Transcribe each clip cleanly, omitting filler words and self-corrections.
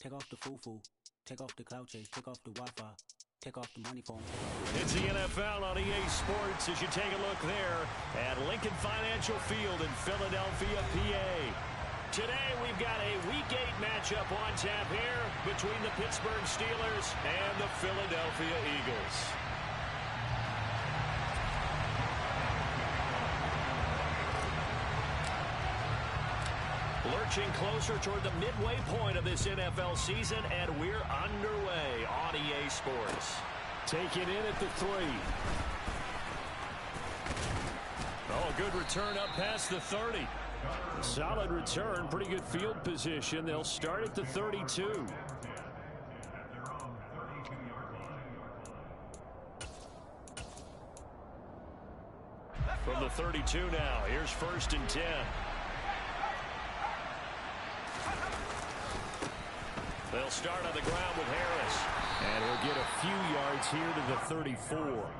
Take off the foo-foo. Take off the cloud chase. Take off the Wi-Fi. Take off the money phone. It's the NFL on EA Sports as you take a look there at Lincoln Financial Field in Philadelphia, PA. Today we've got a Week 8 matchup on tap here between the Pittsburgh Steelers and the Philadelphia Eagles. Lurching closer toward the midway point of this NFL season, and we're underway on EA Sports. Taking in at the 3. Oh, a good return up past the 30. Solid return, pretty good field position. They'll start at the 32. From the 32 now, here's 1st and 10. They'll start on the ground with Harris. And he'll get a few yards here to the 34.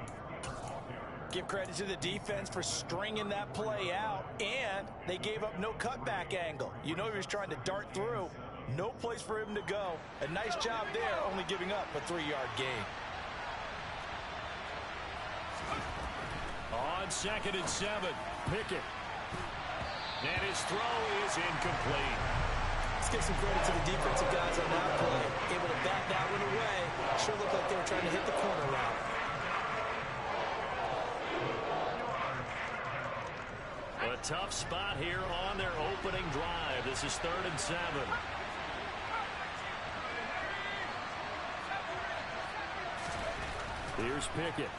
Give credit to the defense for stringing that play out, and they gave up no cutback angle. You know he was trying to dart through. No place for him to go. A nice job there, only giving up a 3-yard gain. On 2nd and 7, Pickett. And his throw is incomplete. Let's give some credit to the defensive guys on that play. Able to bat that one away. Sure looked like they were trying to hit the corner route. A tough spot here on their opening drive. This is 3rd and 7. Here's Pickett.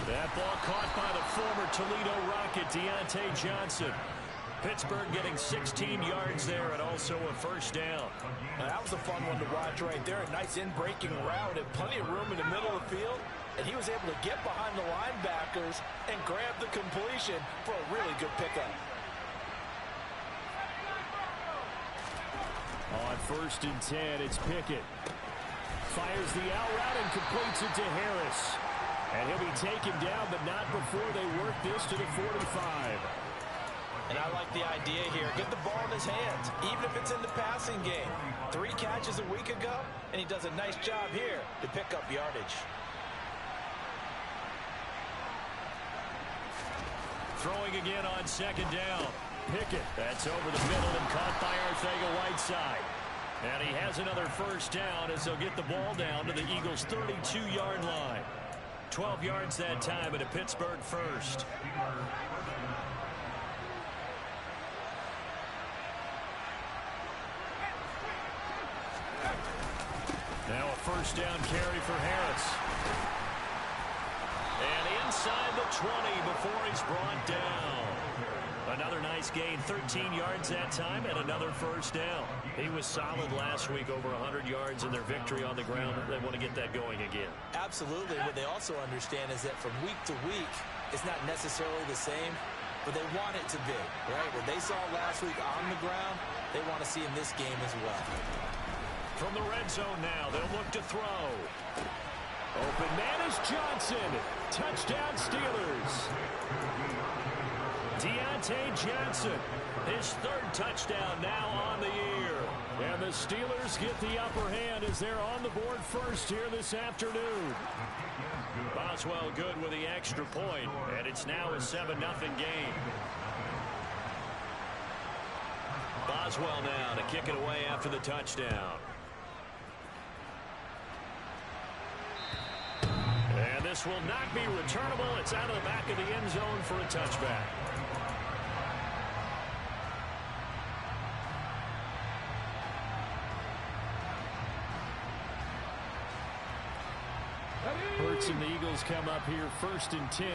That ball caught by the former Toledo Rocket, Deontay Johnson. Pittsburgh getting 16 yards there and also a 1st down. Now, that was a fun one to watch right there. A nice in-breaking route and plenty of room in the middle of the field. And he was able to get behind the linebackers and grab the completion for a really good pickup. On 1st and 10, it's Pickett. Fires the out route and completes it to Harris. And he'll be taken down, but not before they work this to the 45. And I like the idea here. Get the ball in his hands, even if it's in the passing game. 3 catches a week ago, and he does a nice job here to pick up yardage. Throwing again on 2nd down. Pickett. That's over the middle and caught by Arcega-Whiteside. And he has another 1st down as they'll get the ball down to the Eagles' 32-yard line. 12 yards that time at a Pittsburgh 1st. Now a 1st down carry for Harris. And inside the 20 before he's brought down. Another nice gain, 13 yards that time, and another 1st down. He was solid last week, over 100 yards in their victory on the ground. They want to get that going again. Absolutely. What they also understand is that from week to week, it's not necessarily the same, but they want it to be, right? What they saw last week on the ground, they want to see in this game as well. From the red zone now, they'll look to throw. Open man is Johnson. Touchdown Steelers. Deontay Johnson, his 3rd touchdown now on the year. And the Steelers get the upper hand as they're on the board first here this afternoon. Boswell good with the extra point, and it's now a 7-0 game. Boswell now to kick it away after the touchdown. And this will not be returnable. It's out of the back of the end zone for a touchback. Hurts and the Eagles come up here 1st and 10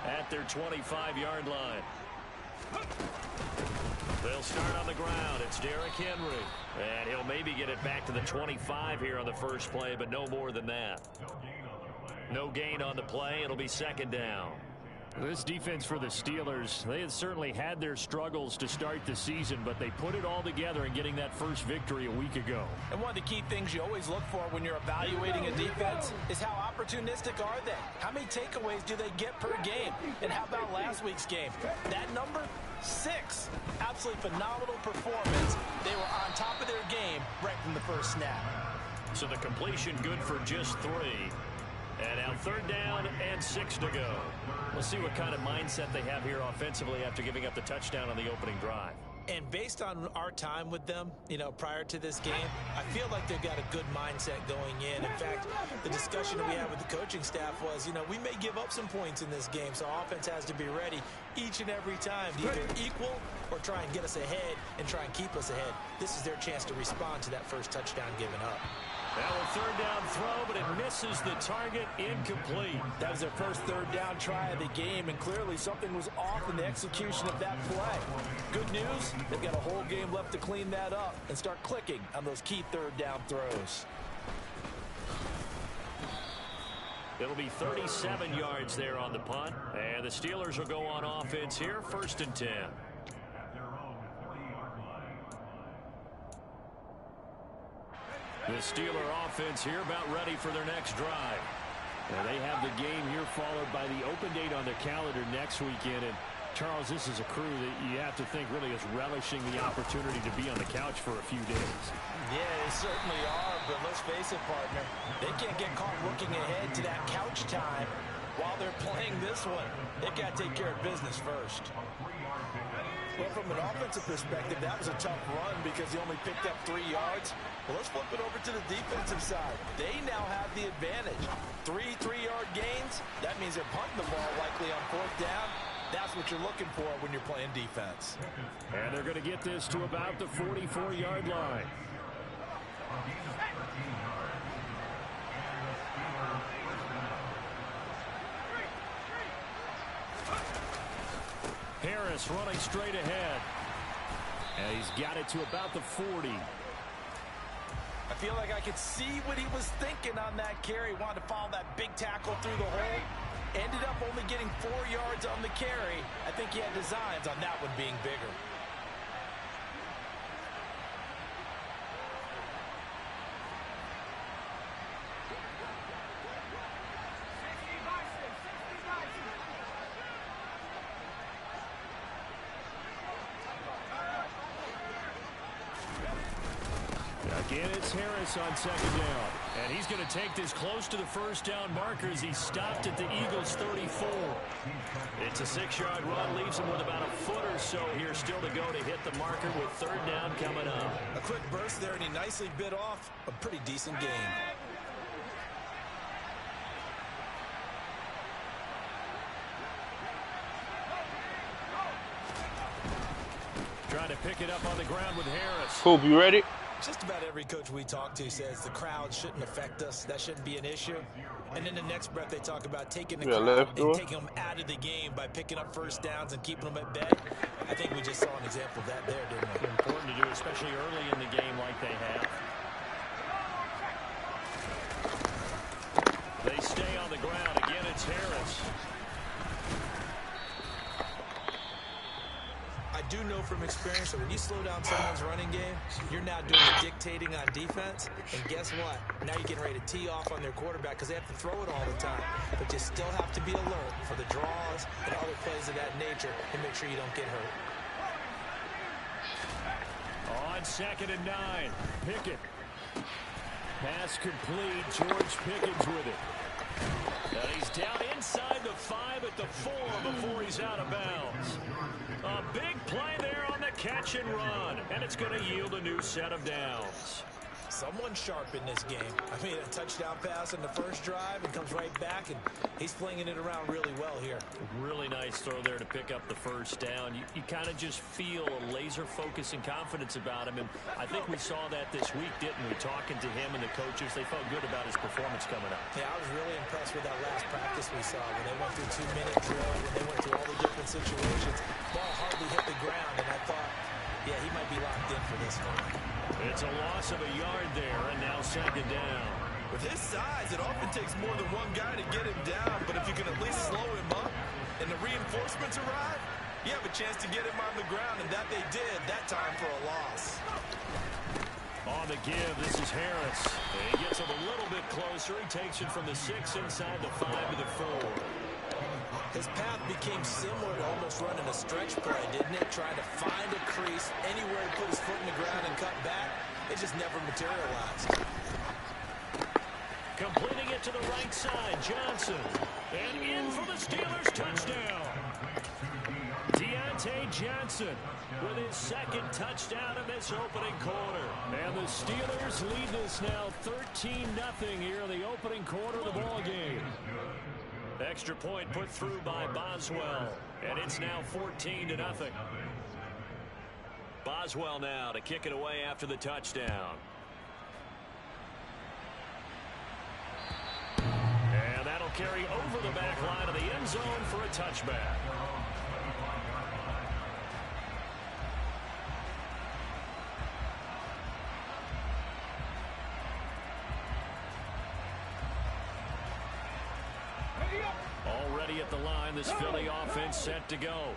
at their 25-yard line. They'll start on the ground. It's Derrick Henry. And he'll maybe get it back to the 25 here on the first play, but no more than that. No gain on the play. It'll be 2nd down. This defense for the Steelers, they had certainly had their struggles to start the season, but they put it all together in getting that first victory a week ago. And one of the key things you always look for when you're evaluating a defense is how opportunistic are they? How many takeaways do they get per game? And how about last week's game? That number, 6. Absolutely phenomenal performance. They were on top of their game right from the first snap. So the completion good for just 3. And now 3rd down and 6 to go. We'll see what kind of mindset they have here offensively after giving up the touchdown on the opening drive. And based on our time with them, prior to this game, I feel like they've got a good mindset going in. In fact, the discussion that we had with the coaching staff was, we may give up some points in this game, so offense has to be ready each and every time to either equal or try and get us ahead and try and keep us ahead. This is their chance to respond to that first touchdown given up. Now a 3rd down throw, but it misses the target, incomplete. That was their first 3rd down try of the game, and clearly something was off in the execution of that play. Good news, they've got a whole game left to clean that up and start clicking on those key 3rd down throws. It'll be 37 yards there on the punt, and the Steelers will go on offense here, 1st and 10. The Steeler offense here about ready for their next drive. And they have the game here followed by the open date on their calendar next weekend. And Charles, this is a crew that you have to think really is relishing the opportunity to be on the couch for a few days. Yeah, they certainly are, but let's face it, partner. They can't get caught looking ahead to that couch time while they're playing this one. They've got to take care of business first. Well, from an offensive perspective, that was a tough run because he only picked up 3 yards. Well, let's flip it over to the defensive side. They now have the advantage. 3 3-yard gains. That means they're punting the ball likely on 4th down. That's what you're looking for when you're playing defense. And they're going to get this to about the 44-yard line. Harris running straight ahead. And he's got it to about the 40. I feel like I could see what he was thinking on that carry. Wanted to follow that big tackle through the hole. Ended up only getting 4 yards on the carry. I think he had designs on that one being bigger. Again, it's Harris on 2nd down. And he's going to take this close to the 1st down marker as he stopped at the Eagles' 34. It's a 6-yard run, leaves him with about a foot or so here still to go to hit the marker with 3rd down coming up. A quick burst there, and he nicely bit off a pretty decent game. Trying to pick it up on the ground with Harris. Coop, you ready? Just about every coach we talk to says the crowd shouldn't affect us. That shouldn't be an issue. And in the next breath, they talk about taking the crowd and taking them out of the game by picking up 1st downs and keeping them at bay. I think we just saw an example of that there, didn't we? Important to do, especially early in the game like they have. They stay on the ground. Again, it's Harris. I do know from experience that when you slow down someone's running game, you're now doing the dictating on defense. And guess what? Now you're getting ready to tee off on their quarterback because they have to throw it all the time. But you still have to be alert for the draws and other plays of that nature and make sure you don't get hurt. On 2nd and 9, Pickett. Pass complete. George Pickens with it. And he's down inside the 5 at the 4 before he's out of bounds. A big play there on the catch and run, and it's going to yield a new set of downs. Someone sharp in this game. I mean, a touchdown pass in the first drive and comes right back, and he's flinging it around really well here. Really nice throw there to pick up the 1st down. You kind of just feel a laser focus and confidence about him, and I think we saw that this week, didn't we? Talking to him and the coaches, they felt good about his performance coming up. Yeah, I was really impressed with that last practice we saw when they went through 2-minute drill, when they went through all the different situations. Ball hardly hit the ground, and I thought, yeah, he might be locked in for this one. It's a loss of a yard there, and now 2nd down. With his size, it often takes more than one guy to get him down, but if you can at least slow him up, and the reinforcements arrive, you have a chance to get him on the ground, and that they did that time for a loss. On the give, this is Harris. And he gets him a little bit closer. He takes it from the 6 inside the 5 to the 4. His path became similar to almost running a stretch play, didn't it? Trying to find a crease, anywhere to put his foot in the ground and cut back. It just never materialized. Completing it to the right side, Johnson. And in for the Steelers touchdown. Deontay Johnson with his second touchdown in this opening quarter. And the Steelers lead this now 13-0 here in the opening quarter of the ball game. Extra point put through by Boswell. And it's now 14-0. Boswell now to kick it away after the touchdown. And that'll carry over the back line of the end zone for a touchback. Already at the line, this Philly offense set to go.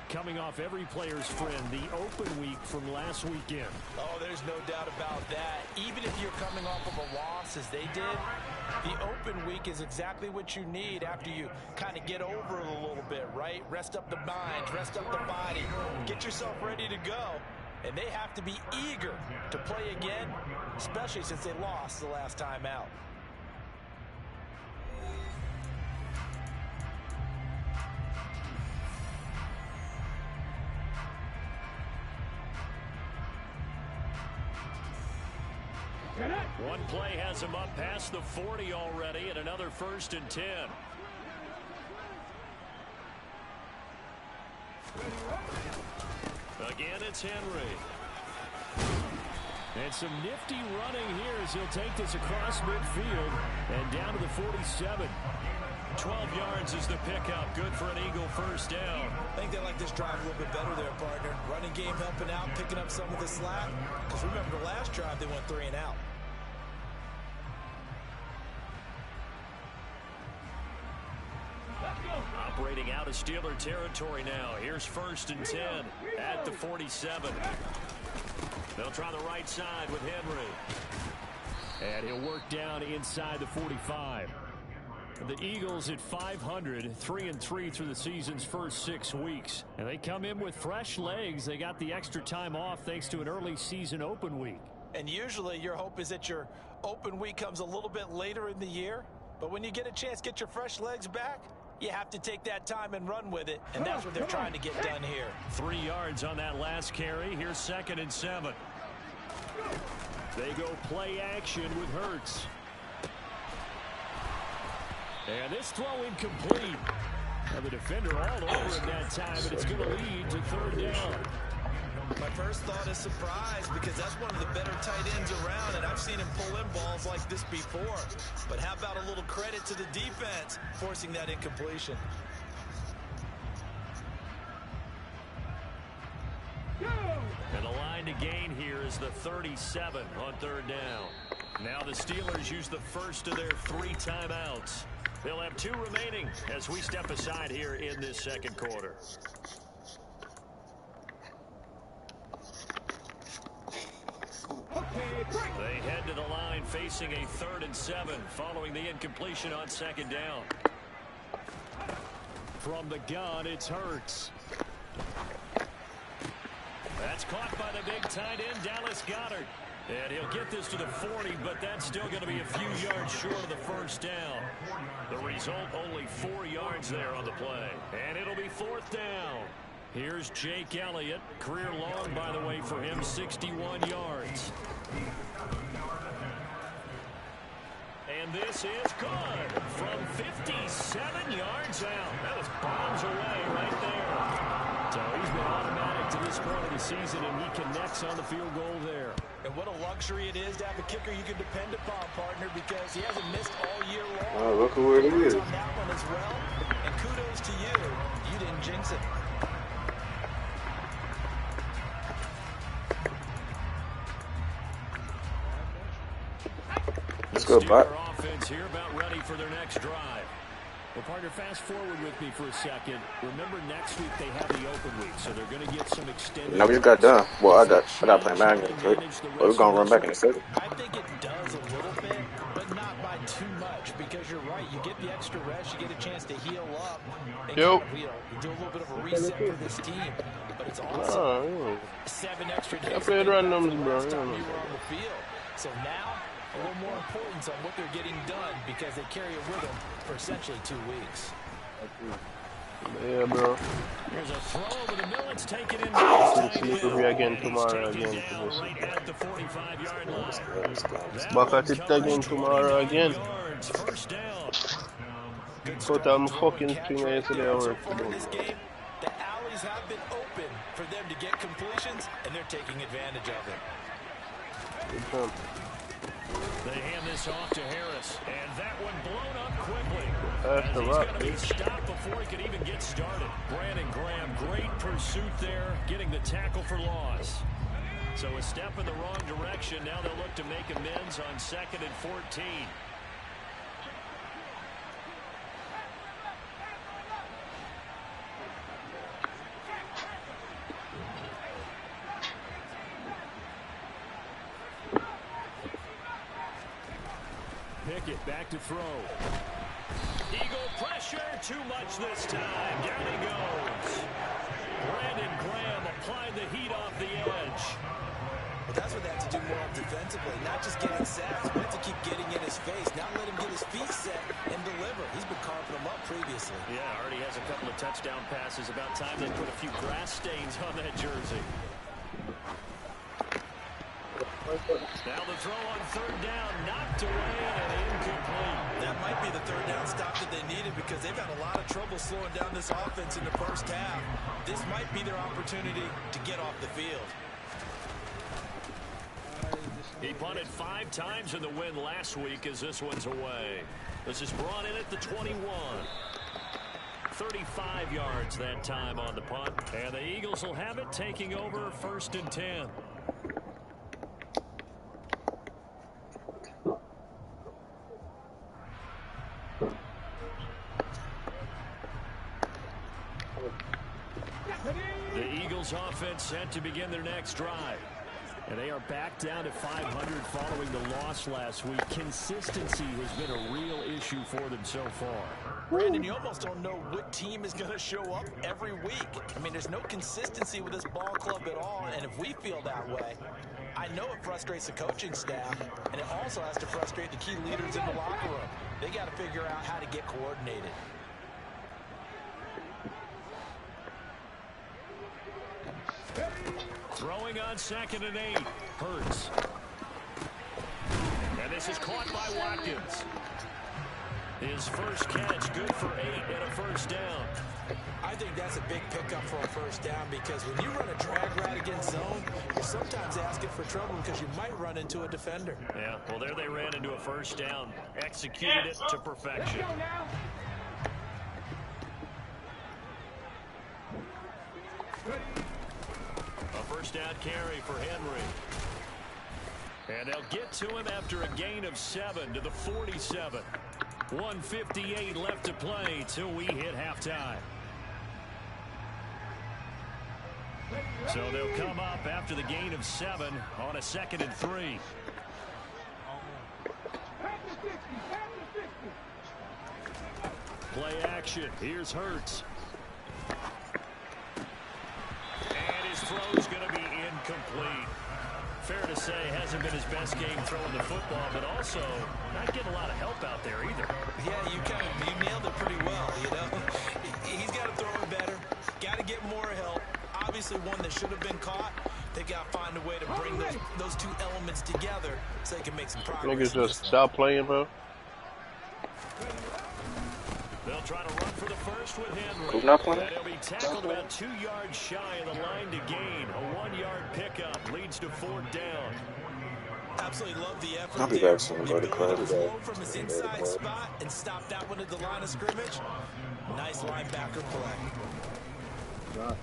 Coming off every player's friend, the open week from last weekend. Oh, there's no doubt about that. Even if you're coming off of a loss as they did, the open week is exactly what you need after you kind of get over it a little bit, right? Rest up the mind, rest up the body, get yourself ready to go. And they have to be eager to play again, especially since they lost the last time out. One play has him up past the 40 already, and another 1st and 10. Again, it's Henry. And some nifty running here as he'll take this across midfield and down to the 47. 12 yards is the pickup. Good for an Eagle first down. I think they like this drive a little bit better there, partner. Running game helping out, picking up some of the slack. Because remember, the last drive they went 3 and out. Operating out of Steeler territory now. Here's 1st and 10 at the 47. They'll try the right side with Henry. And he'll work down inside the 45. The Eagles at 500, 3-3 through the season's first 6 weeks. And they come in with fresh legs. They got the extra time off thanks to an early season open week. And usually your hope is that your open week comes a little bit later in the year. But when you get a chance to get your fresh legs back, you have to take that time and run with it. And that's what they're trying to get done here. 3 yards on that last carry. Here's 2nd and 7. They go play action with Hurts. And this throw incomplete. And the defender all over him that time, but it's going to lead to 3rd down. My first thought is surprise because that's one of the better tight ends around, and I've seen him pull in balls like this before. But how about a little credit to the defense forcing that incompletion? And the line to gain here is the 37 on 3rd down. Now the Steelers use the first of their 3 timeouts. They'll have 2 remaining as we step aside here in this 2nd quarter. They head to the line facing a 3rd and 7 following the incompletion on 2nd down. From the gun, it's Hurts. That's caught by the big tight end, Dallas Goedert. And he'll get this to the 40, but that's still going to be a few yards short of the 1st down. The result, only 4 yards there on the play. And it'll be 4th down. Here's Jake Elliott. Career long, by the way, for him, 61 yards. And this is good from 57 yards out. That was bombs away right there. So he's been automatic to this point of the season, and he connects on the field goal there. And what a luxury it is to have a kicker you can depend upon, partner, because he hasn't missed all year long. Oh, look who it is. On that one as well. And kudos to you. You didn't jinx it. Let's go, Buck. Offense here about ready for their next drive. Well, partner, fast forward with me for a second. Remember, next week they have the open week, so they're going to get some extended. No, we just got done. Well, I got playing Madden. But we're gonna run back in a second. I think it does a little bit, but not by too much, because you're right. You get the extra rest, you get a chance to heal up, and kind of, you do a little bit of a reset for this team. But it's also 7 extra days. I played randoms, bro. Last time you were on the field. So now, a little more importance on what they're getting done, because they carry it with them for essentially 2 weeks. Yeah, bro. Here's a throw over the middle. It's taken in. See if we again tomorrow again. Right at the 45-yard line. Back at it again tomorrow again. First down. Put on fucking finger yesterday at work. This game, the alleys have been open for them to get completions, and they're taking advantage of it. Good jump. They hand this off to Harris, and that one blown up quickly. That's the rock. He's going to be stopped before he could even get started. Brandon Graham, great pursuit there, getting the tackle for loss. So a step in the wrong direction. Now they'll look to make amends on 2nd and 14. Pickett back to throw. Eagle pressure, too much this time. Down he goes. Brandon Graham applied the heat off the edge. Well, that's what they have to do more defensively, not just getting sacks, but to keep getting in his face, not let him get his feet set and deliver. He's been carving them up previously. Yeah, already has a couple of touchdown passes. About time they put a few grass stains on that jersey. Now the throw on 3rd down, knocked away and incomplete. That might be the 3rd down stop that they needed, because they've had a lot of trouble slowing down this offense in the first half. This might be their opportunity to get off the field. He punted 5 times in the win last week as this one's away. This is brought in at the 21. 35 yards that time on the punt. And the Eagles will have it, taking over 1st and 10. The Eagles offense set to begin their next drive. And they are back down to 500 following the loss last week. Consistency has been a real issue for them so far. Brandon, you almost don't know what team is going to show up every week. I mean, there's no consistency with this ball club at all, and if we feel that way, I know it frustrates the coaching staff, and it also has to frustrate the key leaders in the locker room. They got to figure out how to get coordinated. Throwing on 2nd and 8. Hurts. And this is caught by Watkins. His first catch, good for 8 and a first down. I think that's a big pickup for a first down, because when you run a drag route against zone, you're sometimes asking for trouble because you might run into a defender. Yeah, well, there they ran into a first down. Executed it to perfection. A first down carry for Henry. And they'll get to him after a gain of 7 to the 47. 1:58 left to play till we hit halftime. So they'll come up after the gain of 7 on a 2nd and 3. Play action. Here's Hurts. And his throw's going to be incomplete. Fair to say, hasn't been his best game throwing the football, but also not getting a lot of help out there either. Yeah, you nailed it pretty well, you know. He's got to throw it better. Got to get more help. Obviously one that should have been caught. They got to find a way to bring those two elements together so they can make some progress. Niggas just stop playing, bro. They'll try to run for the first with Henry. Who's not playing? And he'll be tackled about 2 yards shy of the line to gain. A 1-yard pickup leads to 4th down. Absolutely love the effort. I'll be back soon, buddy. From his inside spot and stop that one at the line of scrimmage. Nice linebacker play.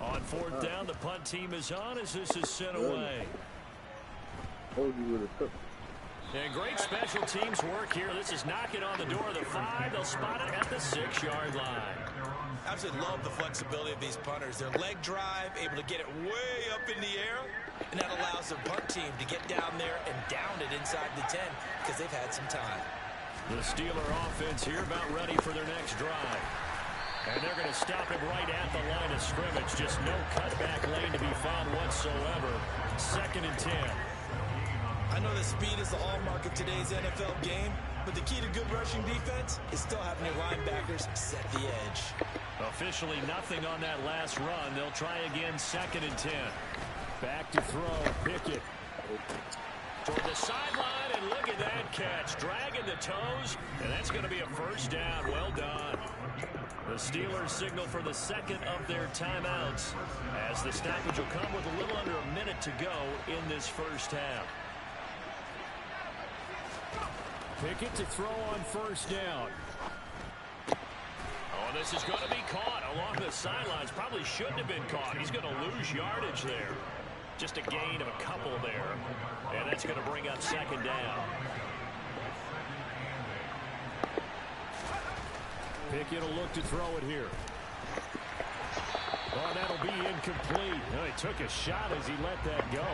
On 4th down, the punt team is on as this is sent away. And great special teams work here. This is knocking on the door of the 5. They'll spot it at the 6-yard line. I absolutely love the flexibility of these punters. Their leg drive, able to get it way up in the air, and that allows the punt team to get down there and down it inside the 10 because they've had some time. The Steeler offense here about ready for their next drive. And they're going to stop him right at the line of scrimmage. Just no cutback lane to be found whatsoever. 2nd and 10. I know that speed is the hallmark of today's NFL game, but the key to good rushing defense is still having your linebackers set the edge. Officially nothing on that last run. They'll try again 2nd and 10. Back to throw. Pickett. Toward the sideline, and look at that catch. Dragging the toes, and that's going to be a first down. Well done. The Steelers signal for the 2nd of their timeouts as the stoppage will come with a little under a minute to go in this first half. Pickett to throw on first down. Oh, this is going to be caught along the sidelines. Probably shouldn't have been caught. He's going to lose yardage there. Just a gain of a couple there. And that's going to bring up 2nd down. Pickett will look to throw it here. Oh, that'll be incomplete. Oh, he took a shot as he let that go.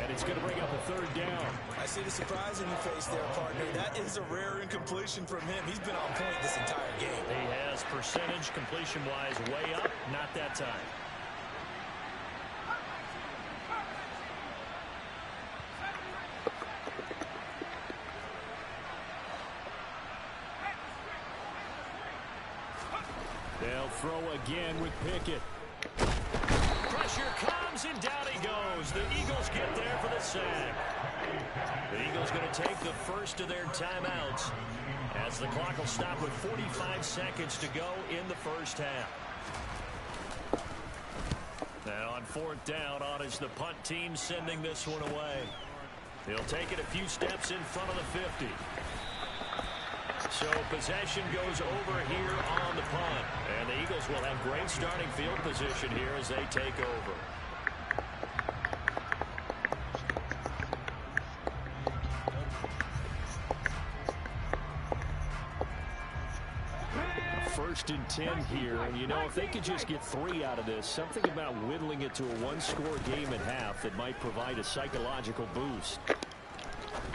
And it's going to bring up a 3rd down. I see the surprise in your face there, partner. That is a rare incompletion from him. He's been on point this entire game. He has percentage completion-wise way up. Not that time. They'll throw again with Pickett. Pressure comes, and down he goes. The Eagles get there for the sack. The Eagles going to take the first of their timeouts as the clock will stop with 45 seconds to go in the first half. And on 4th down, on is the punt team sending this one away. He'll take it a few steps in front of the 50. So possession goes over here on the punt. And the Eagles will have great starting field position here as they take over. 1st and 10 here. And, you know, if they could just get 3 out of this, something about whittling it to a one-score game at half that might provide a psychological boost.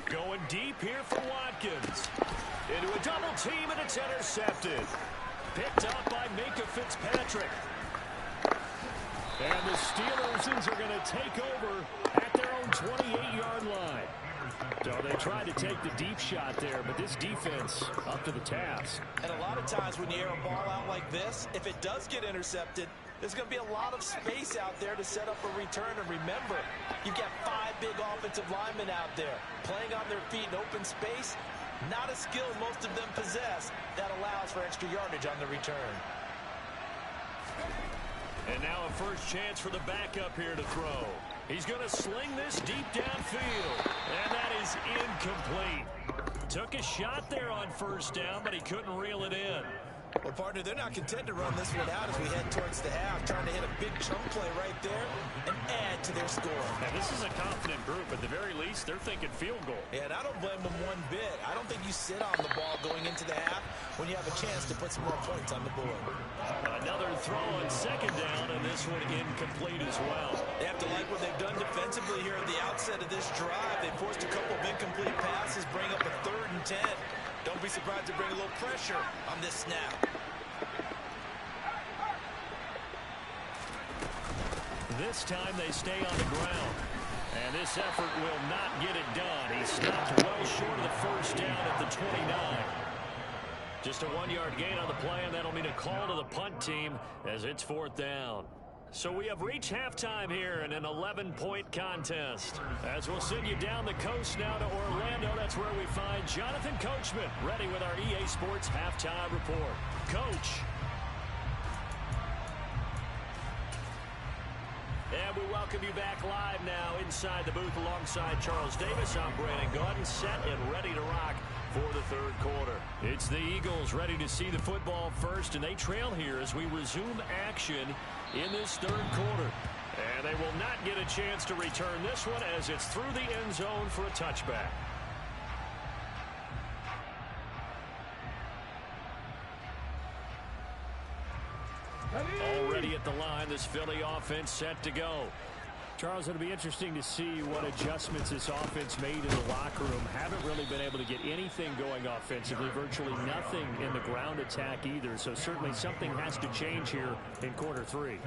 Going deep here for Watkins. Into a double team, and it's intercepted. Picked up by Minka Fitzpatrick. And the Steelers are going to take over at their own 28-yard line. So they tried to take the deep shot there, but this defense up to the task. And a lot of times when you air a ball out like this, if it does get intercepted, there's going to be a lot of space out there to set up a return. And remember, you've got 5 big offensive linemen out there playing on their feet in open space. Not a skill most of them possess that allows for extra yardage on the return. And now a first chance for the backup here to throw. He's going to sling this deep downfield. And that is incomplete. Took a shot there on first down, but he couldn't reel it in. Well, partner, they're not content to run this one out as we head towards the half, trying to hit a big chunk play right there and add to their score. And this is a confident group. At the very least, they're thinking field goal. Yeah, and I don't blame them one bit. I don't think you sit on the ball going into the half when you have a chance to put some more points on the board. Another throw on 2nd down, and this one incomplete as well. They have to like what they've done defensively here at the outset of this drive. They forced a couple of incomplete passes, bring up a 3rd and 10. Don't be surprised to bring a little pressure on this snap. This time they stay on the ground. And this effort will not get it done. He stopped well short of the first down at the 29. Just a 1-yard gain on the play, and that'll mean a call to the punt team as it's 4th down. So we have reached halftime here in an 11-point contest. As we'll send you down the coast now to Orlando, that's where we find Jonathan Coachman, ready with our EA Sports Halftime Report. Coach. And we welcome you back live now inside the booth alongside Charles Davis. I'm Brandon Gaudin, set and ready to rock for the 3rd quarter. It's the Eagles ready to see the football first, and they trail here as we resume action in this 3rd quarter. And they will not get a chance to return this one as it's through the end zone for a touchback. find this Philly offense set to go. Charles, it'll be interesting to see what adjustments this offense made in the locker room. Haven't really been able to get anything going offensively, virtually nothing in the ground attack either. So certainly something has to change here in quarter 3.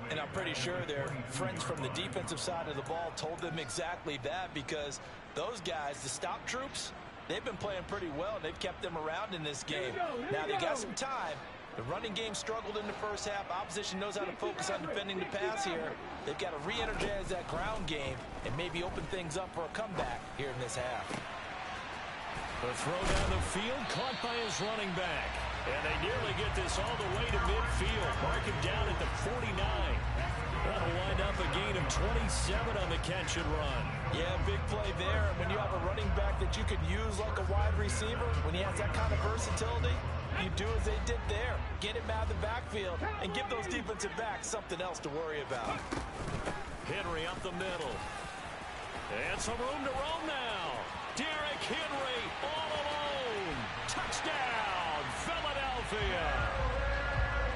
And I'm pretty sure their friends from the defensive side of the ball told them exactly that, because those guys, the stop troops, they've been playing pretty well, and they've kept them around in this game. Now they got some time. The running game struggled in the first half. Opposition knows how to focus on defending the pass here. They've got to re-energize that ground game and maybe open things up for a comeback here in this half. The throw down the field caught by his running back. And they nearly get this all the way to midfield. Mark him down at the 49. That'll wind up a gain of 27 on the catch and run. Yeah, big play there. And when you have a running back that you could use like a wide receiver, when he has that kind of versatility, you do as they did there. Get him out of the backfield and give those defensive backs something else to worry about. Henry up the middle. And some room to roam now. Derrick Henry all alone. Touchdown, Philadelphia.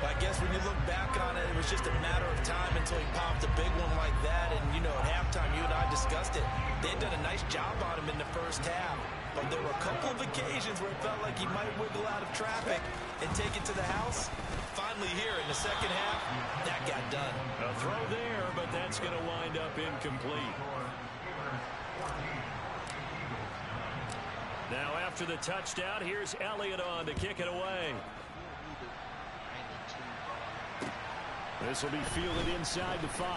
I guess when you look back on it, it was just a matter of time until he popped a big one like that. And, you know, at halftime, you and I discussed it. They'd done a nice job on him in the first half. But there were a couple of occasions where it felt like he might wiggle out of traffic and take it to the house. Finally here in the second half, that got done. A throw there, but that's going to wind up incomplete. Now after the touchdown, here's Elliott on to kick it away. This will be fielded inside the 5.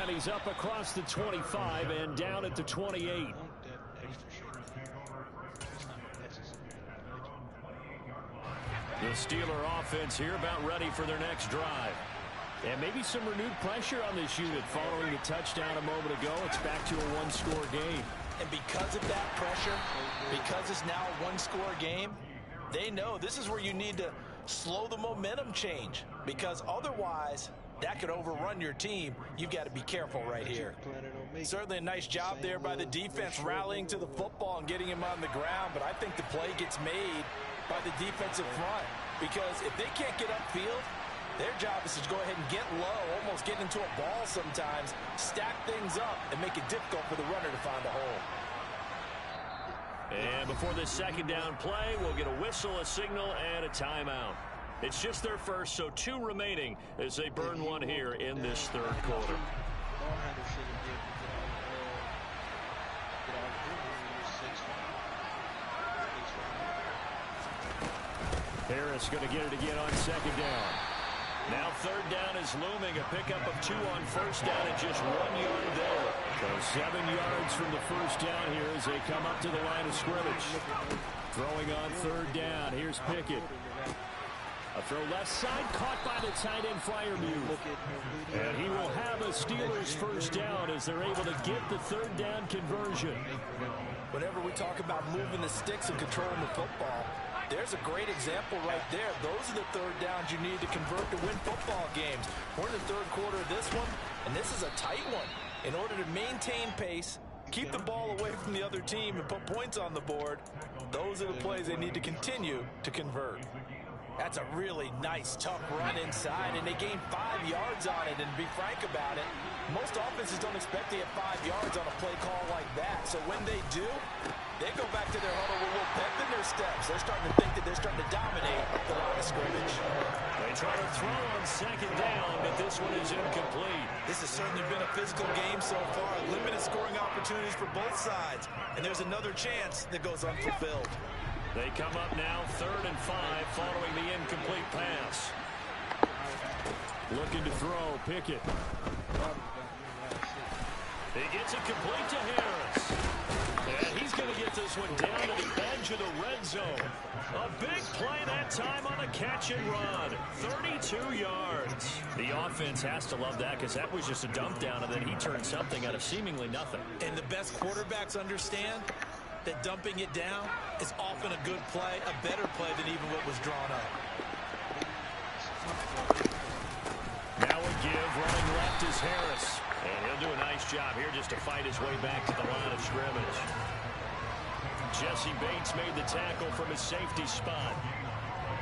And he's up across the 25 and down at the 28. The Steeler offense here about ready for their next drive. And maybe some renewed pressure on this unit following the touchdown a moment ago. It's back to a one-score game. And because of that pressure, because it's now a one-score game, they know this is where you need to slow the momentum change, because otherwise that could overrun your team. You've got to be careful right here. Certainly a nice job there by the defense rallying to the football and getting him on the ground, but I think the play gets made by the defensive front, because if they can't get upfield, their job is to go ahead and get low, almost get into a ball sometimes, stack things up, and make it difficult for the runner to find a hole. And before this second down play, we'll get a whistle, a signal, and a timeout. It's just their first, so 2 remaining as they burn one here in this third quarter. Harris going to get it again on second down. Now third down is looming. A pickup of 2 on first down and just 1 yard there. So 7 yards from the first down here as they come up to the line of scrimmage. Throwing on third down. Here's Pickett. A throw left side, caught by the tight end Freiermuth. And he will have a Steelers first down as they're able to get the third down conversion. Whenever we talk about moving the sticks and controlling the football, there's a great example right there. Those are the third downs you need to convert to win football games. We're in the third quarter of this one, and this is a tight one. In order to maintain pace, keep the ball away from the other team, and put points on the board, those are the plays they need to continue to convert. That's a really nice, tough run inside, and they gained 5 yards on it. And to be frank about it, most offenses don't expect to get 5 yards on a play call like that. So when they do, they go back to their huddle with a little pep in their steps. They're starting to think that they're starting to dominate the line of scrimmage. They try to throw on second down, but this one is incomplete. This has certainly been a physical game so far. Limited scoring opportunities for both sides. And there's another chance that goes unfulfilled. They come up now, 3rd and 5, following the incomplete pass. Looking to throw, Pickett. He gets it complete to Harris. And he's going to get this one down to the edge of the red zone. A big play that time on a catch and run. 32 yards. The offense has to love that, because that was just a dump down, and then he turned something out of seemingly nothing. And the best quarterbacks understand that dumping it down is often a good play, a better play than even what was drawn up. Now a give, running left is Harris. And he'll do a nice job here just to fight his way back to the line of scrimmage. Jesse Bates made the tackle from his safety spot.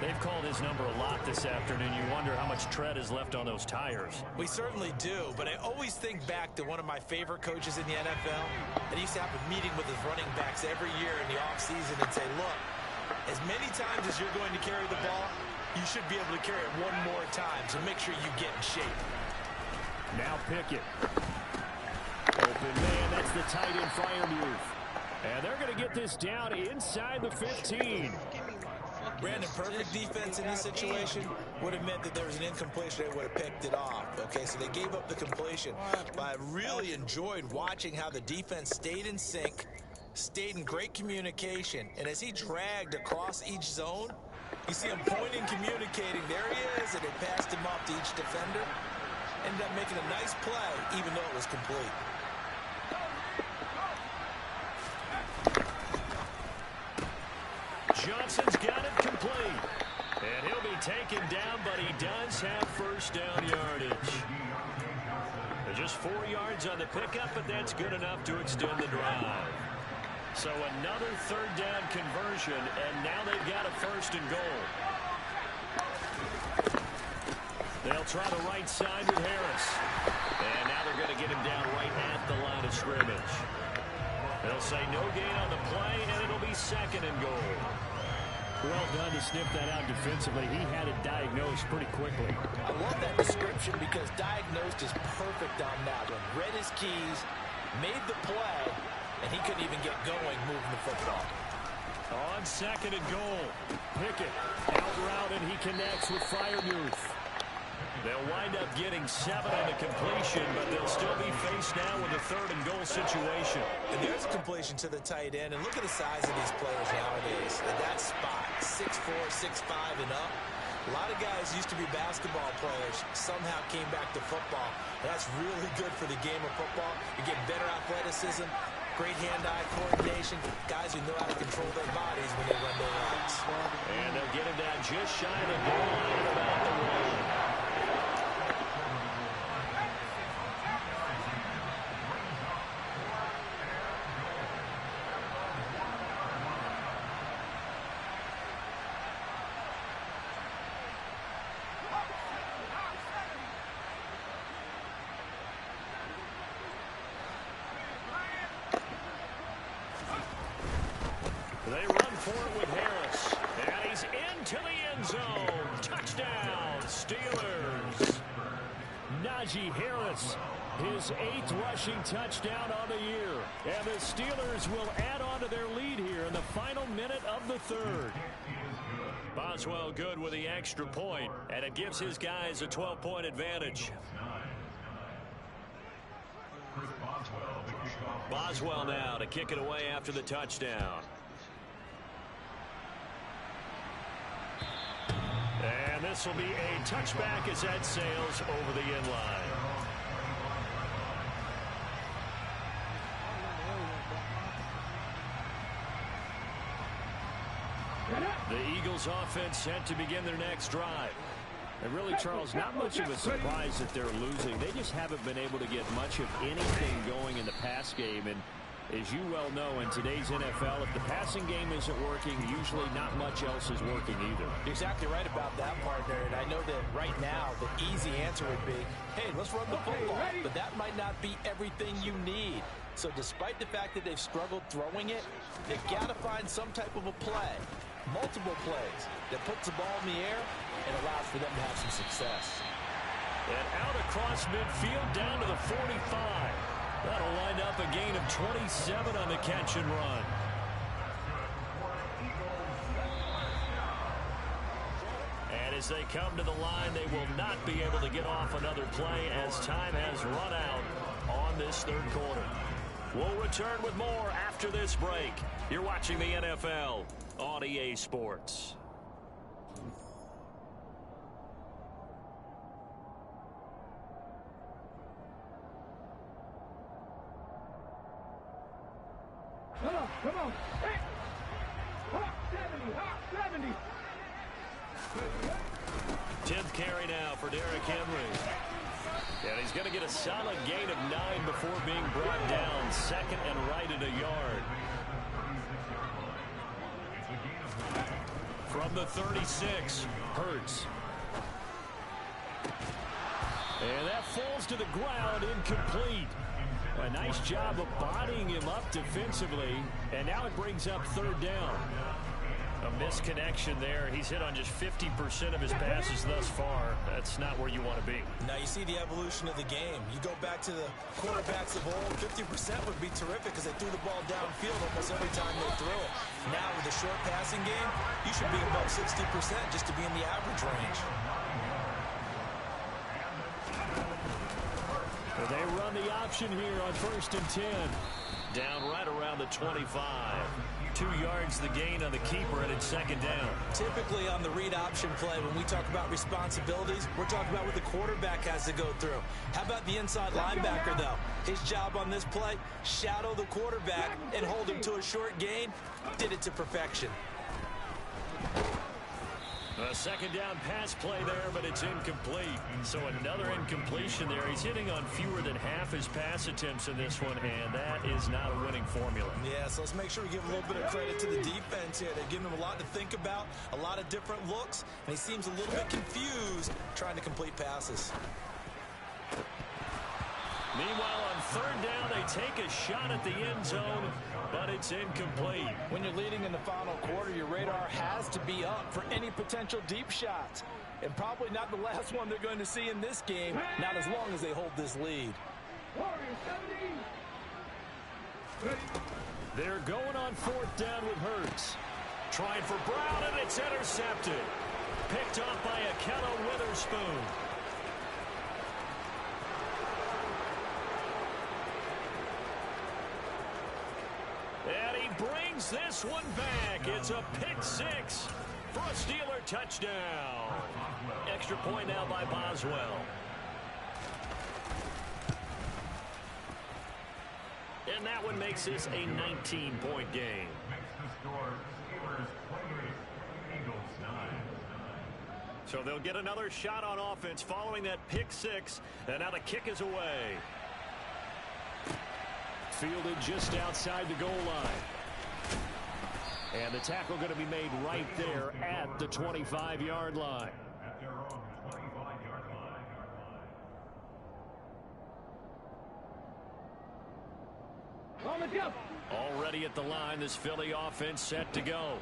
They've called his number a lot this afternoon. You wonder how much tread is left on those tires. We certainly do, but I always think back to one of my favorite coaches in the NFL. And he used to have a meeting with his running backs every year in the offseason and say, look, as many times as you're going to carry the ball, you should be able to carry it one more time, so make sure you get in shape. Now Pickett. Open man, that's the tight end Freiermuth. And they're going to get this down inside the 15. Brandon, perfect defense in this situation would have meant that there was an incompletion. They would have picked it off. Okay, so they gave up the completion. But I really enjoyed watching how the defense stayed in sync, stayed in great communication. And as he dragged across each zone, you see him pointing, communicating. There he is, and they passed him off to each defender. Ended up making a nice play, even though it was complete. Johnson's got it complete. And he'll be taken down, but he does have first down yardage. They're just 4 yards on the pickup, but that's good enough to extend the drive. So another third down conversion, and now they've got a first and goal. They'll try the right side with Harris. And now they're going to get him down right at the line of scrimmage. They'll say no gain on the play, and it'll be second and goal. Well done to sniff that out defensively. He had it diagnosed pretty quickly. I love that description because diagnosed is perfect on that one. Read his keys, made the play, and he couldn't even get going moving the football. On second and goal, Pickett out route, and he connects with Freiermuth. They'll wind up getting 7 on the completion, but they'll still be faced now with a third and goal situation. And there's a completion to the tight end. And look at the size of these players nowadays. At that spot, 6'4", 6'5", and up. A lot of guys used to be basketball players, somehow came back to football. And that's really good for the game of football. You get better athleticism, great hand-eye coordination, guys who know how to control their bodies when they run their routes. And they'll get him down just shy of the goal line at about the 1. They run for it with Harris. And he's into the end zone. Touchdown, Steelers. Najee Harris, his 8th rushing touchdown on the year. And the Steelers will add on to their lead here in the final minute of the third. Boswell good with the extra point, and it gives his guys a 12-point advantage. Boswell now to kick it away after the touchdown. And this will be a touchback as that sails over the end line. The Eagles offense set to begin their next drive. And really, Charles, not much of a surprise that they're losing. They just haven't been able to get much of anything going in the pass game. And as you well know, in today's NFL, if the passing game isn't working, usually not much else is working either. You're exactly right about that, partner. And I know that right now the easy answer would be, hey, let's run the football. But that might not be everything you need. So despite the fact that they've struggled throwing it, they've got to find some type of a play, multiple plays, that puts the ball in the air and allows for them to have some success. And out across midfield down to the 45. That'll wind up a gain of 27 on the catch and run. And as they come to the line, they will not be able to get off another play as time has run out on this third quarter. We'll return with more after this break. You're watching the NFL on EA Sports. Come on. Hey. Hot 70, hot 70. 10th carry now for Derrick Henry. And he's going to get a solid gain of 9 before being brought down. Second and right at a yard. From from the 36. Hurts. And that falls to the ground, incomplete. A nice job of bodying him up defensively, and now it brings up third down. A misconnection there. He's hit on just 50% of his passes thus far. That's not where you want to be. Now you see the evolution of the game. You go back to the quarterbacks of old, 50% would be terrific because they threw the ball downfield almost every time they threw it. Now with the short passing game, you should be above 60% just to be in the average range. Well, they run the option here on 1st and 10. Down right around the 25. 2 yards the gain on the keeper, and it's second down. Typically on the read option play, when we talk about responsibilities, we're talking about what the quarterback has to go through. How about the inside linebacker, though? His job on this play, shadow the quarterback and hold him to a short gain. Did it to perfection. A second down pass play there, but it's incomplete. So another incompletion there. He's hitting on fewer than half his pass attempts in this one, and that is not a winning formula. Yeah, so let's make sure we give a little bit of credit to the defense here. They're giving him a lot to think about, a lot of different looks, and he seems a little bit confused trying to complete passes. Meanwhile, on third down, they take a shot at the end zone, but it's incomplete. When you're leading in the final quarter, your radar has to be up for any potential deep shots. And probably not the last one they're going to see in this game, not as long as they hold this lead. They're going on fourth down with Hurts. Trying for Brown, and it's intercepted. Picked off by Akello Witherspoon. And he brings this one back. It's a pick six for a Steeler touchdown. Extra point now by Boswell. And that one makes this a 19-point game. So they'll get another shot on offense following that pick six. And now the kick is away. Fielded just outside the goal line. And the tackle going to be made right there at the 25-yard line. Already at the line, this Philly offense set to go.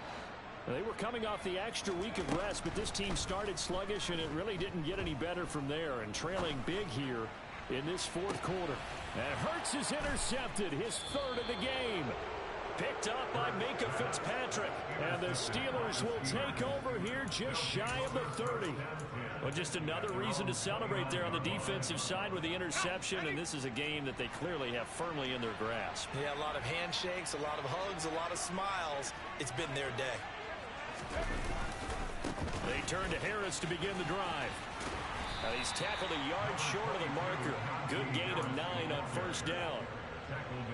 They were coming off the extra week of rest, but this team started sluggish, and it really didn't get any better from there. And trailing big here in this fourth quarter. And Hurts is intercepted, his third of the game. Picked up by Minka Fitzpatrick. And the Steelers will take over here just shy of the 30. Well, just another reason to celebrate there on the defensive side with the interception. And this is a game that they clearly have firmly in their grasp. Yeah, a lot of handshakes, a lot of hugs, a lot of smiles. It's been their day. They turn to Harris to begin the drive. Now he's tackled a yard short of the marker. Good gain of 9 on first down.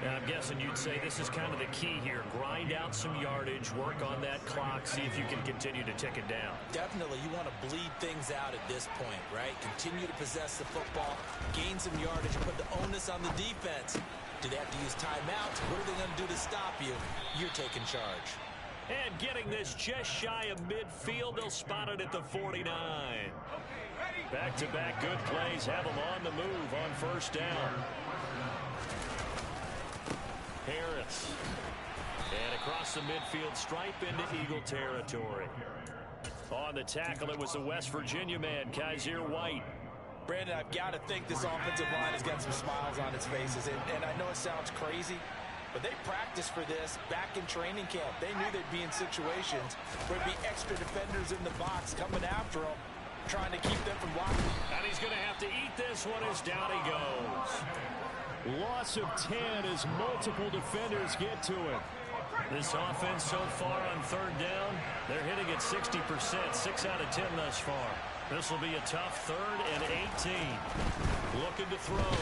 Now I'm guessing you'd say this is kind of the key here. Grind out some yardage, work on that clock, see if you can continue to tick it down. Definitely, you want to bleed things out at this point, right? Continue to possess the football, gain some yardage, and put the onus on the defense. Do they have to use timeouts? What are they going to do to stop you? You're taking charge. And getting this just shy of midfield, they'll spot it at the 49. Back-to-back good plays have them on the move on first down. Harris. And across the midfield stripe into Eagle territory. On the tackle, it was the West Virginia man, Kaiser White. Brandon, I've got to think this offensive line has got some smiles on its faces. And I know it sounds crazy, but they practiced for this back in training camp. They knew they'd be in situations where there'd be extra defenders in the box coming after them, trying to keep them from blocking. And he's going to have to eat this one as down he goes. Loss of 10 as multiple defenders get to it. This offense so far on third down, they're hitting at 60%, 6 out of 10 thus far. This will be a tough 3rd and 18. Looking to throw.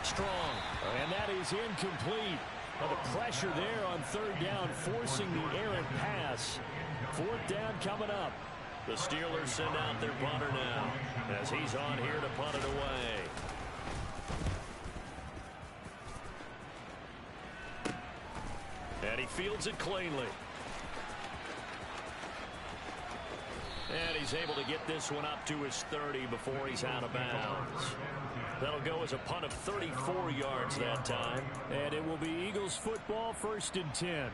Strong. And that is incomplete. Well, the pressure there on third down, forcing the errant pass. Fourth down coming up. The Steelers send out their punter now as he's on here to punt it away. And he fields it cleanly. And he's able to get this one up to his 30 before he's out of bounds. That'll go as a punt of 34 yards that time. And it will be Eagles football, 1st and 10.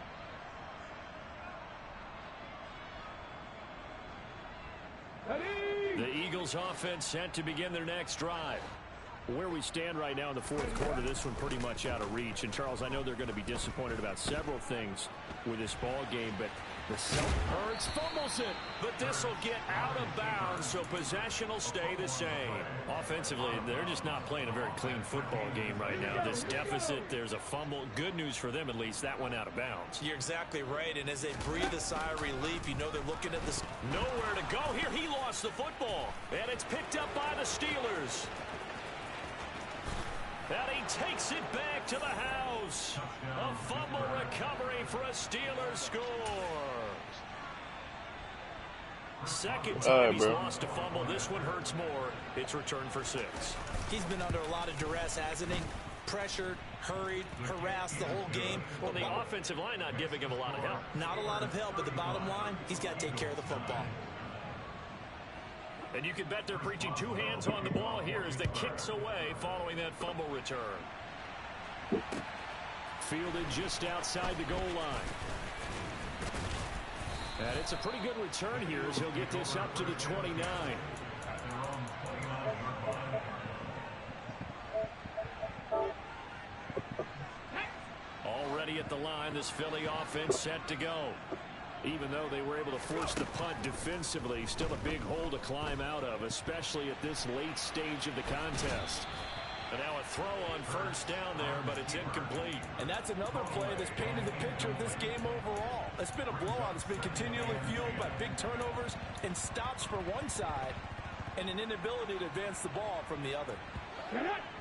The Eagles offense set to begin their next drive. Where we stand right now in the 4th quarter, this one pretty much out of reach. And, Charles, I know they're going to be disappointed about several things with this ball game, but the Hurts fumbles it. But this will get out of bounds, so possession will stay the same. Offensively, they're just not playing a very clean football game right now. This deficit, there's a fumble. Good news for them, at least. That went out of bounds. You're exactly right, and as they breathe a sigh of relief, you know they're looking at this. Nowhere to go here. He lost the football, and it's picked up by the Steelers. And he takes it back to the house. A fumble recovery for a Steelers score. Second time he's lost a fumble. This one hurts more. It's returned for 6. He's been under a lot of duress, hasn't he? Pressured, hurried, harassed the whole game. Well, the offensive line not giving him a lot of help. Not a lot of help, but the bottom line, he's got to take care of the football. And you can bet they're preaching 2 hands on the ball here as the kick's away following that fumble return. Fielded just outside the goal line. And it's a pretty good return here as he'll get this up to the 29. Already at the line, this Philly offense set to go. Even though they were able to force the punt defensively, still a big hole to climb out of, especially at this late stage of the contest. And now a throw on 1st down there, but it's incomplete. And that's another play that's painted the picture of this game overall. It's been a blowout. It's been continually fueled by big turnovers and stops for one side and an inability to advance the ball from the other.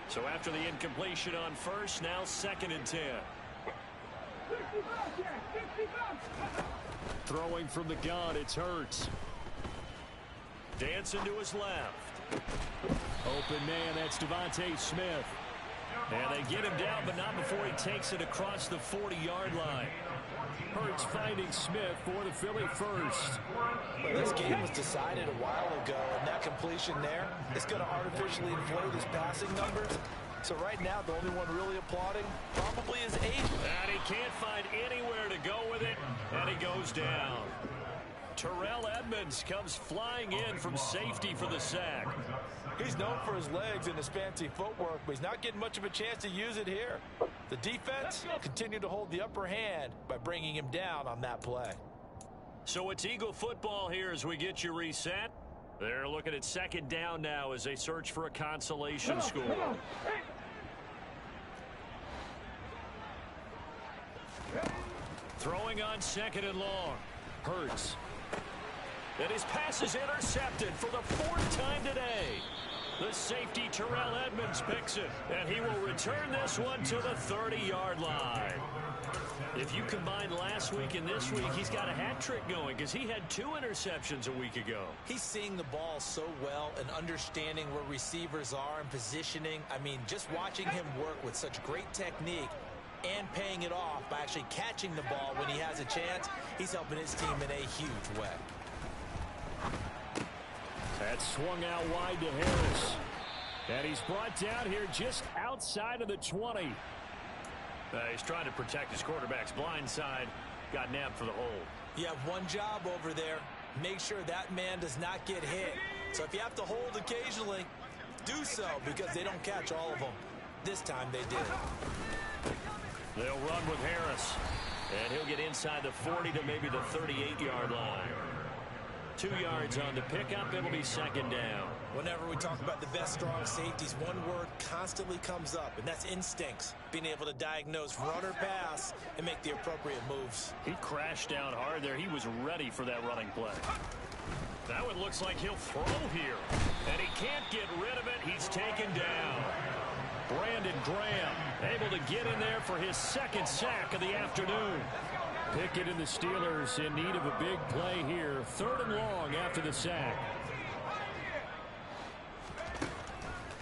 So after the incompletion on 1st, now 2nd and 10. Throwing from the gun, it's Hurts. Dancing to his left. Open man, that's Devontae Smith. And they get him down, but not before he takes it across the 40-yard line. Hurts finding Smith for the Philly first. Well, this game was decided a while ago, and that completion there is going to artificially inflate his passing numbers. So right now, the only one really applauding probably is agent. And he can't find anywhere to go with it, and he goes down. Terrell Edmonds comes flying in from safety for the sack. He's known for his legs and his fancy footwork, but he's not getting much of a chance to use it here. The defense continued to hold the upper hand by bringing him down on that play. So it's Eagle football here as we get you reset. They're looking at 2nd down now as they search for a consolation score. Throwing on 2nd and long. Hurts. And his pass is intercepted for the 4th time today. The safety Terrell Edmonds picks it, and he will return this one to the 30-yard line. If you combine last week and this week, he's got a hat trick going because he had 2 interceptions a week ago. He's seeing the ball so well and understanding where receivers are and positioning. I mean, just watching him work with such great technique and paying it off by actually catching the ball when he has a chance, he's helping his team in a huge way. That swung out wide to Harris. And he's brought down here just outside of the 20. He's trying to protect his quarterback's blind side. Got nabbed for the hold. You have one job over there. Make sure that man does not get hit. So if you have to hold occasionally, do so because they don't catch all of them. This time they did. They'll run with Harris. And he'll get inside the 40 to maybe the 38-yard line. 2 yards on the pickup. It'll be 2nd down. Whenever we talk about the best strong safeties, one word constantly comes up, and that's instincts. Being able to diagnose run or pass and make the appropriate moves. He crashed down hard there. He was ready for that running play. That one looks like he'll throw here. And he can't get rid of it. He's taken down. Brandon Graham able to get in there for his 2nd sack of the afternoon. Pickett and the Steelers in need of a big play here. 3rd and long after the sack.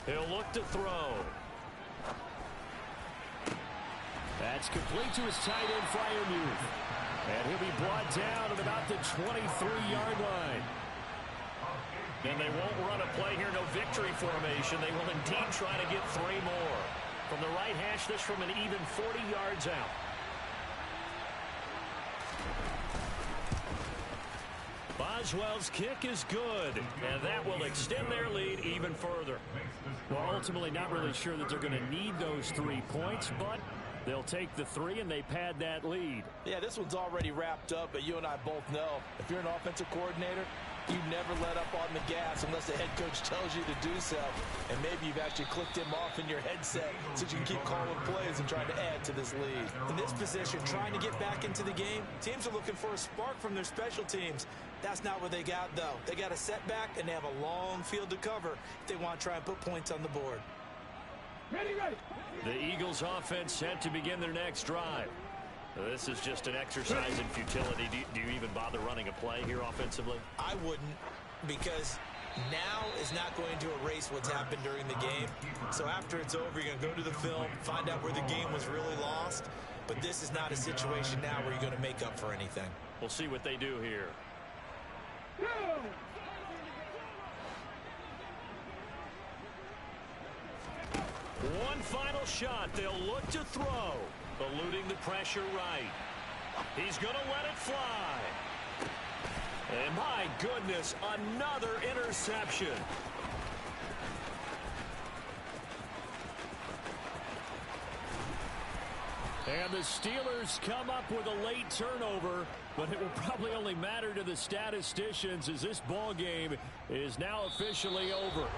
He'll look to throw. That's complete to his tight end, Freiermuth. And he'll be brought down at about the 23-yard line. And they won't run a play here, no victory formation. They will indeed try to get 3 more. From the right hash, this from an even 40 yards out. Boswell's kick is good, and that will extend their lead even further. Well, ultimately not really sure that they're going to need those 3 points, but they'll take the 3 and they pad that lead. Yeah, this one's already wrapped up, but you and I both know if you're an offensive coordinator, you never let up on the gas unless the head coach tells you to do so. And maybe you've actually clicked him off in your headset so you can keep calling plays and trying to add to this lead. In this position, trying to get back into the game, teams are looking for a spark from their special teams. That's not what they got, though. They got a setback, and they have a long field to cover if they want to try and put points on the board. Ready, ready. The Eagles offense set to begin their next drive. This is just an exercise in futility. Do you even bother running a play here offensively? I wouldn't, because now is not going to erase what's happened during the game. So after it's over, you're going to go to the film, find out where the game was really lost. But this is not a situation now where you're going to make up for anything. We'll see what they do here. Go. One final shot. They'll look to throw. Eluding the pressure right. He's going to let it fly. And my goodness, another interception. And the Steelers come up with a late turnover, but it will probably only matter to the statisticians as this ball game is now officially over.